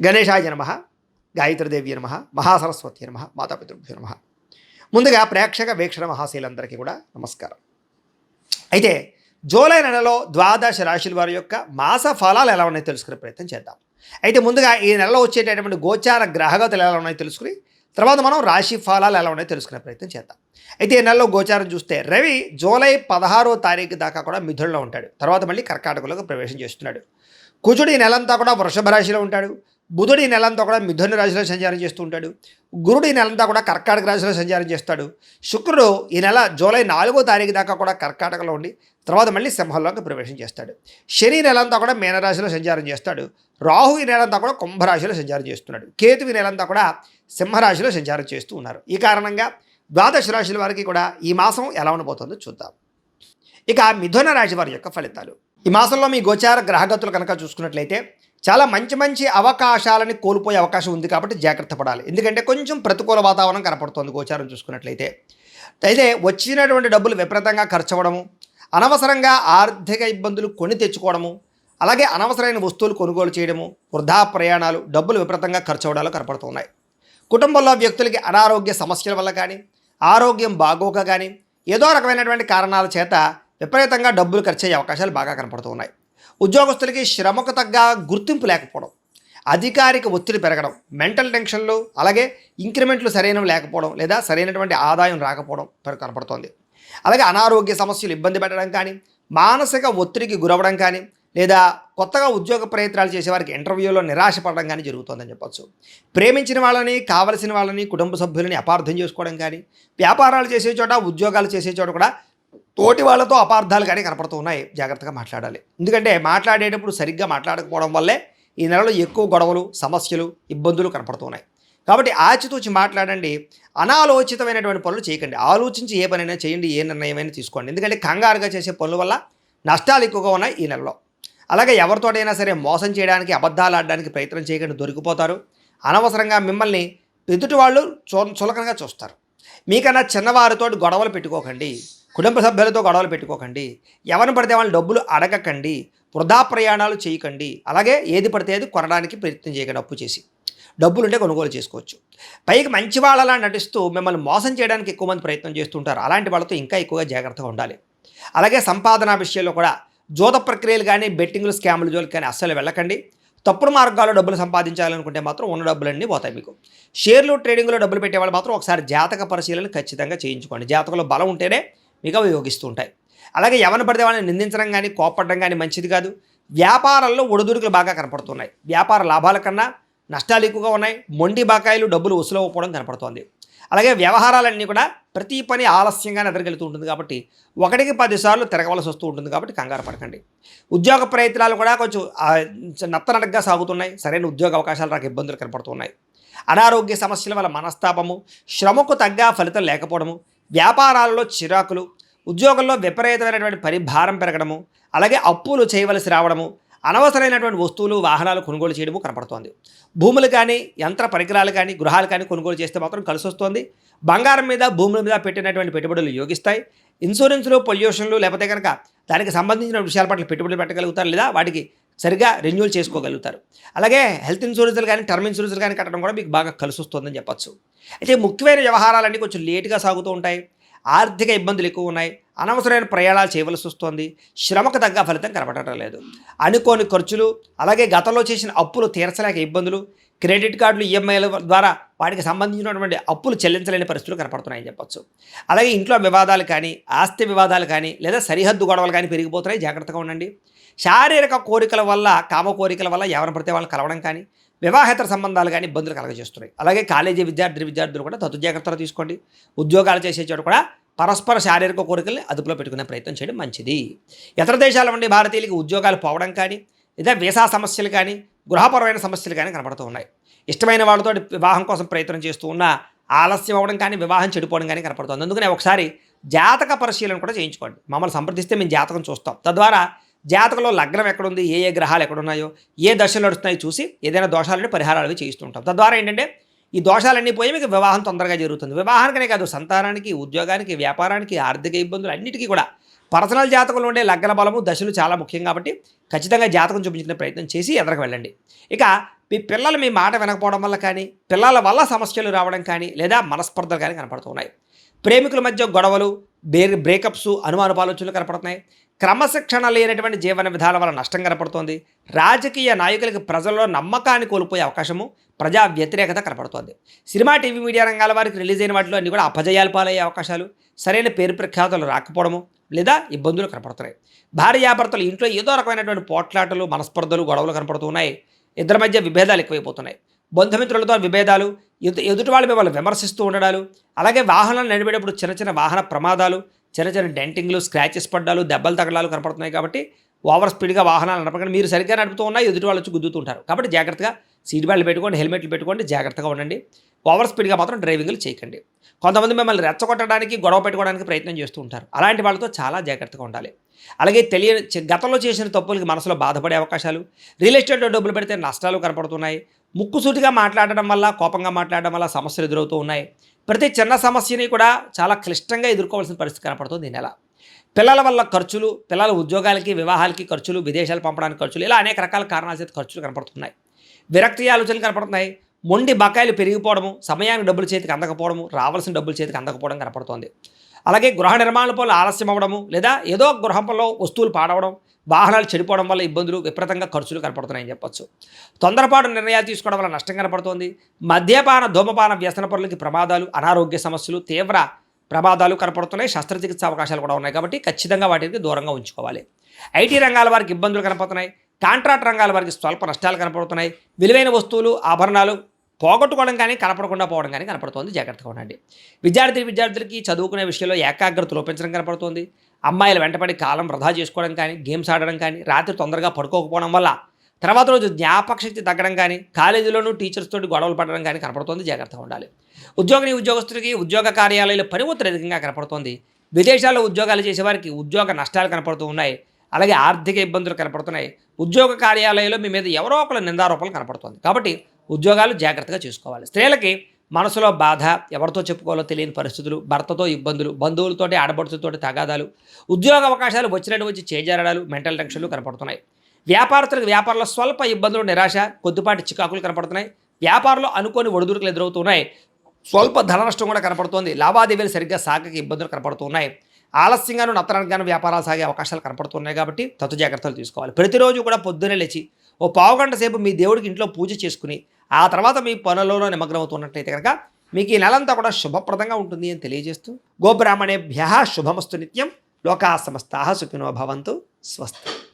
గణేశాయ నమః, గాయత్రీదేవి నమః, మహాసరస్వతి నమః, మాతాపితృభ్యో నమః. ముందుగా ప్రేక్షక వీక్షణ మహాశీలందరికీ కూడా నమస్కారం. అయితే జూలై నెలలో ద్వాదశ రాశుల వారి యొక్క మాస ఫలాలు ఎలా ఉన్నాయో తెలుసుకునే ప్రయత్నం చేద్దాం. అయితే ముందుగా ఈ నెలలో వచ్చేటటువంటి గోచార గ్రహగతులు ఎలా ఉన్నాయో తెలుసుకుని తర్వాత మనం రాశి ఫలాలు ఎలా ఉన్నాయో తెలుసుకునే ప్రయత్నం చేద్దాం. అయితే ఈ నెలలో గోచారం చూస్తే రవి జూలై 16వ తారీఖు దాకా కూడా మిథునంలో ఉంటాడు. తర్వాత మళ్ళీ కర్కాటకంలోకి ప్రవేశం చేస్తున్నాడు. కుజుడు ఈ నెలంతా కూడా వృషభ రాశిలో ఉంటాడు. బుధుడు ఈ నెలంతా కూడా మిథున రాశిలో సంచారం చేస్తూ ఉంటాడు. గురుడు ఈ నెలంతా కూడా కర్కాటక రాశిలో సంచారం చేస్తాడు. శుక్రుడు ఈ నెల జూలై 4వ తారీఖు దాకా కూడా కర్కాటకలో ఉండి తర్వాత మళ్ళీ సింహంలోకి ప్రవేశం చేస్తాడు. శని నెలంతా కూడా మీనరాశిలో సంచారం చేస్తాడు. రాహు ఈ నెలంతా కూడా కుంభరాశిలో సంచారం చేస్తున్నాడు. కేతు ఈ నెలంతా కూడా సింహరాశిలో సంచారం చేస్తూ ఉన్నారు. ఈ కారణంగా ద్వాదశ రాశుల వారికి కూడా ఈ మాసం ఎలా ఉండబోతుందో చూద్దాం. ఇక మిథున రాశి వారి యొక్క ఫలితాలు. ఈ మాసంలో మీ గోచార గ్రహగతులు కనుక చూసుకున్నట్లయితే చాలా మంచి మంచి అవకాశాలని కోల్పోయే అవకాశం ఉంది కాబట్టి జాగ్రత్త పడాలి. ఎందుకంటే కొంచెం ప్రతికూల వాతావరణం కనపడుతుంది గోచారం చూసుకున్నట్లయితే. అయితే వచ్చినటువంటి డబ్బులు విపరీతంగా ఖర్చు అవ్వడము, అనవసరంగా ఆర్థిక ఇబ్బందులు కొని తెచ్చుకోవడము, అలాగే అనవసరమైన వస్తువులు కొనుగోలు చేయడము, వృధా ప్రయాణాలు, డబ్బులు విపరీతంగా ఖర్చు అవ్వడాలు కనపడుతున్నాయి. కుటుంబంలో వ్యక్తులకి అనారోగ్య సమస్యల వల్ల కానీ, ఆరోగ్యం బాగోక కానీ, ఏదో రకమైనటువంటి కారణాల చేత విపరీతంగా డబ్బులు ఖర్చు అయ్యే అవకాశాలు బాగా కనపడుతున్నాయి. ఉద్యోగస్తులకి శ్రమకు తగ్గ గుర్తింపు లేకపోవడం, అధికారిక ఒత్తిడి పెరగడం, మెంటల్ టెన్షన్లు, అలాగే ఇంక్రిమెంట్లు సరైనవి లేకపోవడం లేదా సరైనటువంటి ఆదాయం రాకపోవడం కనపడుతోంది. అలాగే అనారోగ్య సమస్యలు ఇబ్బంది పెట్టడం కానీ, మానసిక ఒత్తిడికి గురవడం కానీ, లేదా కొత్తగా ఉద్యోగ ప్రయత్నాలు చేసేవారికి ఇంటర్వ్యూలో నిరాశపడడం కానీ జరుగుతుందని చెప్పొచ్చు. ప్రేమించిన వాళ్ళని, కావలసిన వాళ్ళని, కుటుంబ సభ్యులని అపార్థం చేసుకోవడం కానీ, వ్యాపారాలు చేసే చోట, ఉద్యోగాలు చేసే చోట కూడా తోటి వాళ్ళతో అపార్థాలు కానీ కనపడుతూ ఉన్నాయి. జాగ్రత్తగా మాట్లాడాలి. ఎందుకంటే మాట్లాడేటప్పుడు సరిగ్గా మాట్లాడకపోవడం వల్లే ఈ నెలలో ఎక్కువ గొడవలు, సమస్యలు, ఇబ్బందులు కనపడుతున్నాయి. కాబట్టి ఆచితూచి మాట్లాడండి. అనాలోచితమైనటువంటి పనులు చేయకండి. ఆలోచించి ఏ పనైనా చేయండి, ఏ నిర్ణయమైనా తీసుకోండి. ఎందుకంటే కంగారుగా చేసే పనుల వల్ల నష్టాలు ఎక్కువగా ఉన్నాయి ఈ నెలలో. అలాగే ఎవరితోటైనా సరే మోసం చేయడానికి, అబద్ధాలు ఆడడానికి ప్రయత్నం చేయకండి, దొరికిపోతారు. అనవసరంగా మిమ్మల్ని ఎదుటి వాళ్ళు చులకనగా చూస్తారు. మీకన్నా చిన్నవారితో గొడవలు పెట్టుకోకండి, కుటుంబ సభ్యులతో గొడవలు పెట్టుకోకండి, ఎవరిని పడితే వాళ్ళని డబ్బులు అడగకండి, వృధా ప్రయాణాలు చేయకండి, అలాగే ఏది పడితే అది కొనడానికి ప్రయత్నం చేయకండి. అప్పు చేసి డబ్బులు ఉంటే కొనుగోలు చేసుకోవచ్చు. పైకి మంచి వాళ్ళలా నటిస్తూ మిమ్మల్ని మోసం చేయడానికి ఎక్కువ మంది ప్రయత్నం చేస్తుంటారు. అలాంటి వాళ్ళతో ఇంకా ఎక్కువగా జాగ్రత్తగా ఉండాలి. అలాగే సంపాదన విషయంలో కూడా జోద ప్రక్రియలు కానీ, బెట్టింగ్లు, స్కాములు జోలికి కానీ అస్సలు వెళ్ళకండి. తప్పుడు మార్గాల్లో డబ్బులు సంపాదించాలనుకుంటే మాత్రం ఉన్న డబ్బులన్నీ పోతాయి మీకు. షేర్లు, ట్రేడింగ్లో డబ్బులు పెట్టేవాళ్ళు మాత్రం ఒకసారి జాతక పరిశీలన ఖచ్చితంగా చేయించుకోండి. జాతకంలో బలం ఉంటేనే మీకు అవి యోగిస్తూ ఉంటాయి. అలాగే ఎవరిని పడితే వాళ్ళని నిందించడం కానీ, కోపడడం కానీ మంచిది కాదు. వ్యాపారాల్లో ఒడిదుడుకులు బాగా కనపడుతున్నాయి. వ్యాపార లాభాల కన్నా నష్టాలు ఎక్కువగా ఉన్నాయి. మొండి బకాయిలు, డబ్బులు వసూలవ్వకపోవడం కనపడుతోంది. అలాగే వ్యవహారాలన్నీ కూడా ప్రతి పని ఆలస్యంగా ఎదురుకెళ్తూ ఉంటుంది కాబట్టి 1కి 10 సార్లు తిరగవలసి వస్తూ ఉంటుంది కాబట్టి కంగారు పడకండి. ఉద్యోగ ప్రయత్నాలు కూడా కొంచెం నత్తనడగ్గా సాగుతున్నాయి. సరైన ఉద్యోగ అవకాశాలు రాక ఇబ్బందులు కనపడుతున్నాయి. అనారోగ్య సమస్యల వల్ల మనస్తాపము, శ్రమకు తగ్గ ఫలితం లేకపోవడము, వ్యాపారాలలో చిరాకులు, ఉద్యోగంలో విపరీతమైనటువంటి పరిభారం పెరగడము, అలాగే అప్పులు చేయవలసి రావడము, అనవసరమైనటువంటి వస్తువులు, వాహనాలు కొనుగోలు చేయడము కనపడుతోంది. భూములు కానీ, యంత్ర పరికరాలు కానీ, గృహాలు కానీ కొనుగోలు చేస్తే మాత్రం కలిసి వస్తుంది. బంగారం మీద, భూముల మీద పెట్టినటువంటి పెట్టుబడులు యోగిస్తాయి. ఇన్సూరెన్స్లు, పొల్యూషన్లు లేకపోతే కనుక దానికి సంబంధించిన విషయాల పట్ల పెట్టుబడులు పెట్టగలుగుతారు, లేదా వాటికి సరిగా రెన్యూల్ చేసుకోగలుగుతారు. అలాగే హెల్త్ ఇన్సూరెన్స్లు కానీ, టర్మ్ ఇన్సూరెన్స్లు కానీ కట్టడం కూడా మీకు బాగా కలిసి వస్తుందని చెప్పచ్చు. అయితే ముఖ్యమైన వ్యవహారాలన్నీ కొంచెం లేటుగా సాగుతూ ఉంటాయి. ఆర్థిక ఇబ్బందులు ఎక్కువ ఉన్నాయి. అనవసరమైన ప్రయాణాలు చేయవలసి వస్తుంది. శ్రమకు తగ్గ ఫలితం కనపడటం లేదు. అనుకోని ఖర్చులు, అలాగే గతంలో చేసిన అప్పులు తీర్చలేక ఇబ్బందులు, క్రెడిట్ కార్డులు, ఈఎంఐల ద్వారా వాటికి సంబంధించినటువంటి అప్పులు చెల్లించలేని పరిస్థితులు కనపడుతున్నాయని చెప్పచ్చు. అలాగే ఇంట్లో వివాదాలు కానీ, ఆస్తి వివాదాలు కానీ, లేదా సరిహద్దు గొడవలు కానీ పెరిగిపోతున్నాయి. జాగ్రత్తగా ఉండండి. శారీరక కోరికల వల్ల, కామ కోరికల వల్ల ఎవరిని పడితే వాళ్ళని కలవడం కానీ, వివాహేతర సంబంధాలు కానీ ఇబ్బందులు కలగజేస్తున్నాయి. అలాగే కాలేజీ విద్యార్థులు కూడా తగు జాగ్రత్తలు తీసుకోండి. ఉద్యోగాలు చేసే చోట కూడా పరస్పర శారీరక కోరికల్ని అదుపులో పెట్టుకునే ప్రయత్నం చేయడం మంచిది. ఇతర దేశాల నుండి భారతీయులకి ఉద్యోగాలు పోవడం కానీ, లేదా వీసా సమస్యలు కానీ, గృహపరమైన సమస్యలు కానీ కనపడుతూ ఉన్నాయి. ఇష్టమైన వాళ్ళతో వివాహం కోసం ప్రయత్నం చేస్తూ ఉన్న ఆలస్యం అవ్వడం కానీ, వివాహం చెడిపోవడం కానీ కనపడుతుంది. అందుకనే ఒకసారి జాతక పరిశీలన కూడా చేయించుకోండి. మమ్మల్ని సంప్రదిస్తే మేము జాతకం చూస్తాం. తద్వారా జాతకంలో లగ్నం ఎక్కడుంది, ఏ గ్రహాలు ఎక్కడున్నాయో, ఏ దశలు నడుస్తున్నాయో చూసి ఏదైనా దోషాలని పరిహారాలు అవి చేయిస్తూ ఉంటాం. తద్వారా ఏంటంటే ఈ దోషాలన్నీ పోయి మీకు వివాహం తొందరగా జరుగుతుంది. వివాహానికనే కాదు, సంతానానికి, ఉద్యోగానికి, వ్యాపారానికి, ఆర్థిక ఇబ్బందులు అన్నిటికీ కూడా పర్సనల్ జాతకంలో ఉండే లగ్న బలము, దశలు చాలా ముఖ్యం కాబట్టి ఖచ్చితంగా జాతకం చూపించిన ప్రయత్నం చేసి ఎదరకు వెళ్ళండి. ఇక మీ పిల్లలు మీ మాట వినకపోవడం వల్ల కానీ, పిల్లల వల్ల సమస్యలు రావడం కానీ, లేదా మనస్పర్ధలు కానీ కనపడుతున్నాయి. ప్రేమికుల మధ్య గొడవలు, బ్రేకప్స్, అనుమానపు ఆలోచనలు కనపడుతున్నాయి. క్రమశిక్షణ లేనటువంటి జీవన విధానం వల్ల నష్టం కనపడుతోంది. రాజకీయ నాయకులకి ప్రజల్లో నమ్మకాన్ని కోల్పోయే అవకాశము, ప్రజా వ్యతిరేకత కనపడుతోంది. సినిమా, టీవీ, మీడియా రంగాల వారికి రిలీజ్ అయిన వాటిలో అన్ని కూడా అపజయాలు పాలయ్యే అవకాశాలు, సరైన పేరు ప్రఖ్యాతులు రాకపోవడము లేదా ఇబ్బందులు కనపడుతున్నాయి. భార్యాభర్తలు ఇంట్లో ఏదో రకమైనటువంటి పోట్లాటలు, మనస్పర్ధలు, గొడవలు కనపడుతున్నాయి. ఇద్దరి మధ్య విభేదాలు ఎక్కువైపోతున్నాయి. బంధుమిత్రులతో విభేదాలు, ఎదుటి వాళ్ళు మిమ్మల్ని విమర్శిస్తూ ఉండడాలు, అలాగే వాహనాలు నడిపేటప్పుడు చిన్న చిన్న వాహన ప్రమాదాలు, చిన్న చిన్న డెంటింగ్లు, స్క్రాచెస్ పడ్డాలు, దెబ్బలు తగలాలు కనపడుతున్నాయి. కాబట్టి ఓవర్ స్పీడ్గా వాహనాలు నడపకండి. మీరు సరిగ్గా నడుపుతూ ఉన్నా ఎదుటి వాళ్ళు వచ్చి గుద్దుతుంటారు. కాబట్టి జాగ్రత్తగా సీట్ బెల్ట్ పెట్టుకోండి, హెల్మెట్లు పెట్టుకోండి, జాగ్రత్తగా ఉండండి. ఓవర్ స్పీడ్గా మాత్రం డ్రైవింగ్లు చేయకండి. కొంతమంది మిమ్మల్ని రెచ్చగొట్టడానికి, గొడవ పెట్టుకోవడానికి ప్రయత్నం చేస్తూ ఉంటారు. అలాంటి వాళ్ళతో చాలా జాగ్రత్తగా ఉండాలి. అలాగే గతంలో చేసిన తప్పులకి మనసులో బాధపడే అవకాశాలు, రియల్ ఎస్టేట్లో డబ్బులు పెడితే నష్టాలు కనపడుతున్నాయి. ముక్కుసూటిగా మాట్లాడడం వల్ల, కోపంగా మాట్లాడడం వల్ల సమస్యలు ఎదురవుతూ ఉన్నాయి. ప్రతి చిన్న సమస్యని కూడా చాలా క్లిష్టంగా ఎదుర్కోవాల్సిన పరిస్థితి కనపడుతుంది ఈ నెల. పిల్లల వల్ల ఖర్చులు, పిల్లల ఉద్యోగాలకి, వివాహాలకి ఖర్చులు, విదేశాలు పంపడానికి ఖర్చులు, ఇలా అనేక రకాల కారణాల చేత ఖర్చులు కనపడుతున్నాయి. విరక్తి ఆలోచనలు కనపడుతున్నాయి. మొండి బకాయిలు పెరిగిపోవడము, సమయానికి డబ్బులు చేతికి అందకపోవడము, రావాల్సిన డబ్బులు చేతికి అందకపోవడం కనపడుతోంది. అలాగే గృహ నిర్మాణ పనులు ఆలస్యం అవ్వడము, లేదా ఏదో గృహంలో వస్తువులు పాడవడం, వాహనాలు చెడిపోవడం వల్ల ఇబ్బందులు, విపరీతంగా ఖర్చులు కనపడుతున్నాయని చెప్పొచ్చు. తొందరపాటు నిర్ణయాలు తీసుకోవడం వల్ల నష్టం కనపడుతోంది. మద్యపాన, ధూమపాన, వ్యసన పనులకి ప్రమాదాలు, అనారోగ్య సమస్యలు, తీవ్ర ప్రమాదాలు కనపడుతున్నాయి. శస్త్రచికిత్స అవకాశాలు కూడా ఉన్నాయి. కాబట్టి ఖచ్చితంగా వాటికి దూరంగా ఉంచుకోవాలి. ఐటీ రంగాల వారికి ఇబ్బందులు కనపడుతున్నాయి. కాంట్రాక్ట్ రంగాల వారికి స్వల్ప నష్టాలు కనపడుతున్నాయి. విలువైన వస్తువులు, ఆభరణాలు పోగొట్టుకోవడం కానీ, కనపడకుండా పోవడం కానీ కనపడుతోంది. జాగ్రత్తగా ఉండండి. విద్యార్థులకి చదువుకునే విషయంలో ఏకాగ్రత లోపించడం కనపడుతోంది. అమ్మాయిలు వెంటపడి కాలం వృధా చేసుకోవడం కానీ, గేమ్స్ ఆడడం కానీ, రాత్రి తొందరగా పడుకోకపోవడం వల్ల తర్వాత రోజు జ్ఞాపకశక్తి తగ్గడం కానీ, కాలేజీలోనూ టీచర్స్ తోటి గొడవలు పడడం కానీ కనపడుతోంది. జాగ్రత్తగా ఉండాలి. ఉద్యోగస్తులకి ఉద్యోగ కార్యాలయాల్లో పని ఒత్తిడి అధికంగా కనపడుతోంది. విదేశాల్లో ఉద్యోగాలు చేసేవారికి ఉద్యోగ నష్టాలు కనపడుతూ ఉన్నాయి. అలాగే ఆర్థిక ఇబ్బందులు కనపడుతున్నాయి. ఉద్యోగ కార్యాలయంలో మీ మీద ఎవరో ఒకరు నిందారోపణలు కనపడుతుంది. కాబట్టి ఉద్యోగాలు జాగ్రత్తగా చూసుకోవాలి. స్త్రీలకి మనసులో బాధ, ఎవరితో చెప్పుకోవాలో తెలియని పరిస్థితులు, భర్తతో ఇబ్బందులు, బంధువులతోటి, ఆడపడుచులతోటి తగాదాలు, ఉద్యోగ అవకాశాలు వచ్చినట్టు వచ్చి చేజారడాలు, మెంటల్ టెన్షన్లు కనపడుతున్నాయి. వ్యాపారస్తులకు వ్యాపారంలో స్వల్ప ఇబ్బందులు, నిరాశ, కొద్దిపాటి చికాకులు కనపడుతున్నాయి. వ్యాపారంలో అనుకోని ఒడిదుడుకులు ఎదురవుతున్నాయి. స్వల్ప ధన నష్టం కూడా కనపడుతోంది. లావాదేవీలు సరిగ్గా సాగక ఇబ్బందులు కనపడుతున్నాయి. ఆలస్యంగాను, నత్తనంగాను వ్యాపారాలు సాగే అవకాశాలు కనపడుతున్నాయి. కాబట్టి తగు జాగ్రత్తలు తీసుకోవాలి. ప్రతిరోజు కూడా పొద్దున్నే లేచి ఓ పావుగంట సేపు మీ దేవుడికి ఇంట్లో పూజ చేసుకుని ఆ తర్వాత మీ పనులలో నిమగ్నం అవుతున్నట్లయితే కనుక మీకు ఈ నెలంతా కూడా శుభప్రదంగా ఉంటుంది అని తెలియజేస్తూ, గోబ్రాహ్మణేభ్యః శుభమస్తు నిత్యం. లోకా సమస్తాః సుఖినో భవంతు. స్వస్తి.